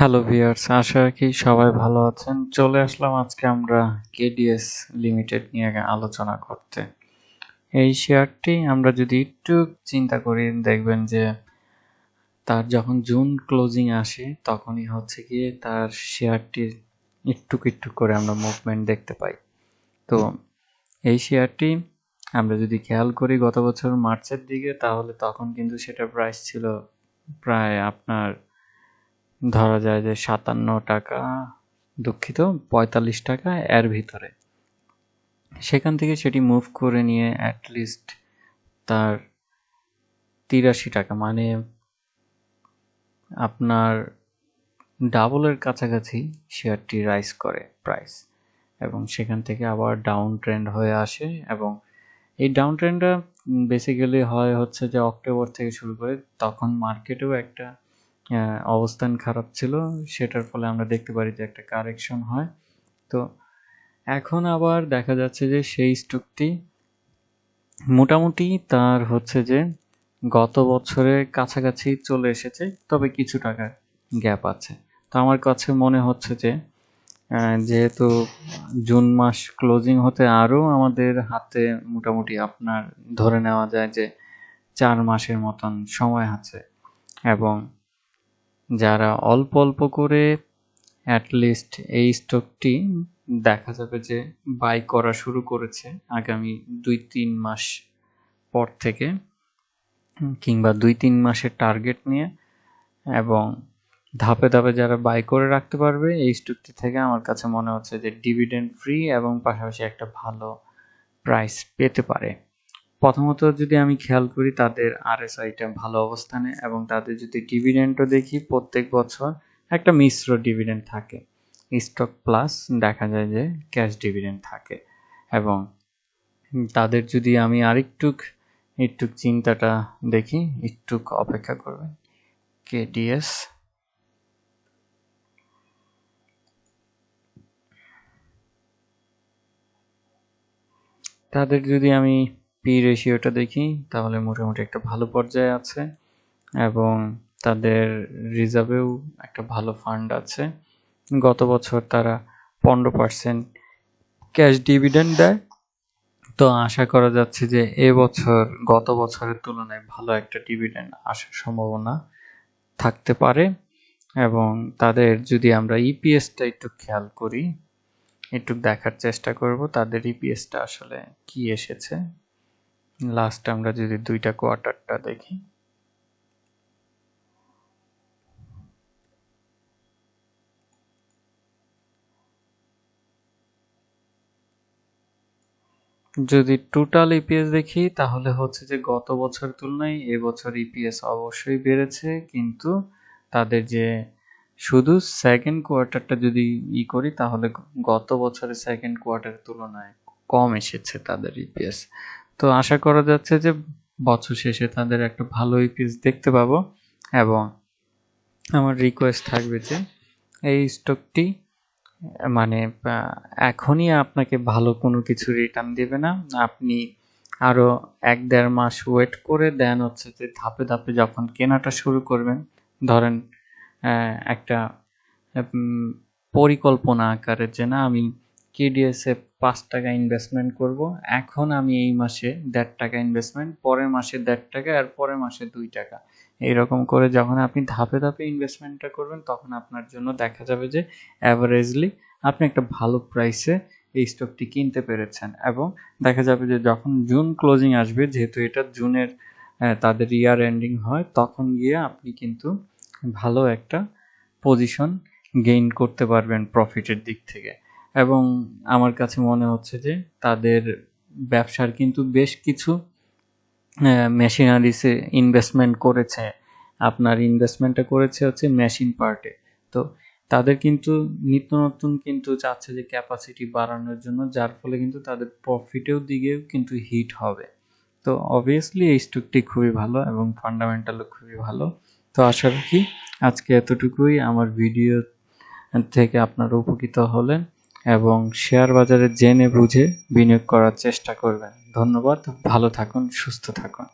Hello viewers, আশা রাখি সবাই ভালো আছেন। চলে আসলাম আজকে আমরা কেডিএস লিমিটেড নিয়ে আলোচনা করতে। এই শেয়ারটি আমরা যদি একটু চিন্তা করি দেখবেন যে তার যখন জুন ক্লোজিং আসে তখনই হচ্ছে গিয়ে তার শেয়ারটির একটু একটু করে আমরা মুভমেন্ট দেখতে পাই। তো এই শেয়ারটি আমরা যদি খেয়াল করি গত বছর মার্চের দিকে, তাহলে তখন কিন্তু সেটা প্রাইস ছিল প্রায় আপনার ধরা যায় যে 57 টাকা, দুঃখিত 45 টাকা এর ভিতরে। সেখান থেকে সেটি মুভ করে নিয়ে অ্যাটলিস্ট তার 83 টাকা, মানে আপনার ডাবলের কাছাকাছি শেয়ারটি রাইজ করে প্রাইস, এবং সেখান থেকে আবার ডাউন ট্রেন্ড হয়ে আসে। এবং এই ডাউন ট্রেন্ডটা বেসিক্যালি হয় হচ্ছে যে অক্টোবর থেকে শুরু করে, তখন মার্কেটেও একটা অবস্থান খারাপ ছিল, সেটার ফলে আমরা দেখতে পারি যে একটা কারেকশন হয়। তো এখন আবার দেখা যাচ্ছে যে সেই স্টকটি মোটামুটি তার হচ্ছে যে গত বছরের কাছাকাছি চলে এসেছে, তবে কিছু টাকার গ্যাপ আছে। তো আমার কাছে মনে হচ্ছে যে যেহেতু জুন মাস ক্লোজিং হতে আরও আমাদের হাতে মোটামুটি আপনার ধরে নেওয়া যায় যে 4 মাসের মতন সময় আছে, এবং যারা অল্প অল্প করে অ্যাটলিস্ট এই স্টকটি দেখা যাবে যে বাই করা শুরু করেছে আগামী 2-3 মাস পর থেকে, কিংবা 2-3 মাসের টার্গেট নিয়ে, এবং ধাপে ধাপে যারা বাই করে রাখতে পারবে এই স্টকটি থেকে আমার কাছে মনে হচ্ছে যে ডিভিডেন্ড ফ্রি এবং পাশাপাশি একটা ভালো প্রাইস পেতে পারে। প্রথমত যদি আমি খেয়াল করি তাদের আরএসআইটা ভালো অবস্থানে, এবং তাদের যদি ডিভিডেন্ডও দেখি প্রত্যেক বছর একটা মিশ্র ডিভিডেন্ড থাকে, স্টক প্লাস দেখা যায় যে ক্যাশ ডিভিডেন্ড থাকে। এবং তাদের যদি আমি একটু চিন্তাটা দেখি, একটু অপেক্ষা করবেন। কেডিএস তাদের যদি আমি পি রেশিওটা দেখি তাহলে মোটামুটি একটা ভালো পর্যায়ে আছে, এবং তাদের রিজার্ভেও একটা ভালো ফান্ড আছে। গত বছর তারা 15% ক্যাশ ডিভিডেন্ড দেয়। তো আশা করা যাচ্ছে যে এবছর গত বছরের তুলনায় ভালো একটা ডিভিডেন্ড আসার সম্ভাবনা থাকতে পারে। এবং তাদের যদি আমরা ইপিএসটা একটু খেয়াল করি, একটু দেখার চেষ্টা করব তাদের ইপিএসটা আসলে কি এসেছে। লাস্ট আমরা যদি 2টা কোয়ার্টারটা দেখি, যদি টোটাল ইপিএস দেখি তাহলে হচ্ছে যে গত বছরের তুলনায় এবছর ইপিএস অবশ্যই বেড়েছে, কিন্তু তাদের যে শুধু সেকেন্ড কোয়ার্টারটা যদি করি তাহলে গত বছরের সেকেন্ড কোয়ার্টারের তুলনায় কম এসেছে তাদের ইপিএস। তো আশা করা যাচ্ছে যে বছর শেষে তাদের একটা ভালো ইপিএস দেখতে পাবো। এবং আমার রিকোয়েস্ট থাকবে যে এই স্টকটি মানে এখনই আপনাকে ভালো কোনো কিছু রিটার্ন দেবে না, আপনি আরো 1-1.5 মাস ওয়েট করে দেন হচ্ছে যে ধাপে ধাপে যখন কেনাটা শুরু করবেন, ধরেন একটা পরিকল্পনা আকারে যে না আমি কেডিএস এ 5 টাকা ইনভেস্টমেন্ট করব, এখন আমি এই মাসে 1.5 টাকা ইনভেস্টমেন্ট, পরের মাসে 1.5 টাকা, আর পরের মাসে 2 টাকা, এইরকম করে যখন আপনি ধাপে ধাপে ইনভেস্টমেন্টটা করবেন তখন আপনার জন্য দেখা যাবে যে অ্যাভারেজলি আপনি একটা ভালো প্রাইসে এই স্টকটি কিনতে পেরেছেন। এবং দেখা যাবে যে যখন জুন ক্লোজিং আসবে, যেহেতু এটা জুনের তাদের ইয়ার এন্ডিং হয়, তখন গিয়ে আপনি কিন্তু ভালো একটা পজিশন গেইন করতে পারবেন প্রফিটের দিক থেকে। এবং আমার কাছে মনে হচ্ছে যে তাদের ব্যবসার কিন্তু বেশ কিছু মেশিনারিসে ইনভেস্টমেন্ট করেছে, আপনার ইনভেস্টমেন্টটা করেছে হচ্ছে মেশিন পার্টে। তো তাদের কিন্তু নিত্য নতুন কিন্তু চাচ্ছে যে ক্যাপাসিটি বাড়ানোর জন্য, যার ফলে কিন্তু তাদের প্রফিটেও দিকেও কিন্তু হিট হবে। তো অবভিয়াসলি এই স্টকটি খুবই ভালো এবং ফান্ডামেন্টালও খুবই ভালো। তো আশা রাখি আজকে এতটুকুই, আমার ভিডিও থেকে আপনারা উপকৃত হলেন এবং শেয়ার বাজারে জেনে বুঝে বিনিয়োগ করার চেষ্টা করবেন। ধন্যবাদ, ভালো থাকুন, সুস্থ থাকুন।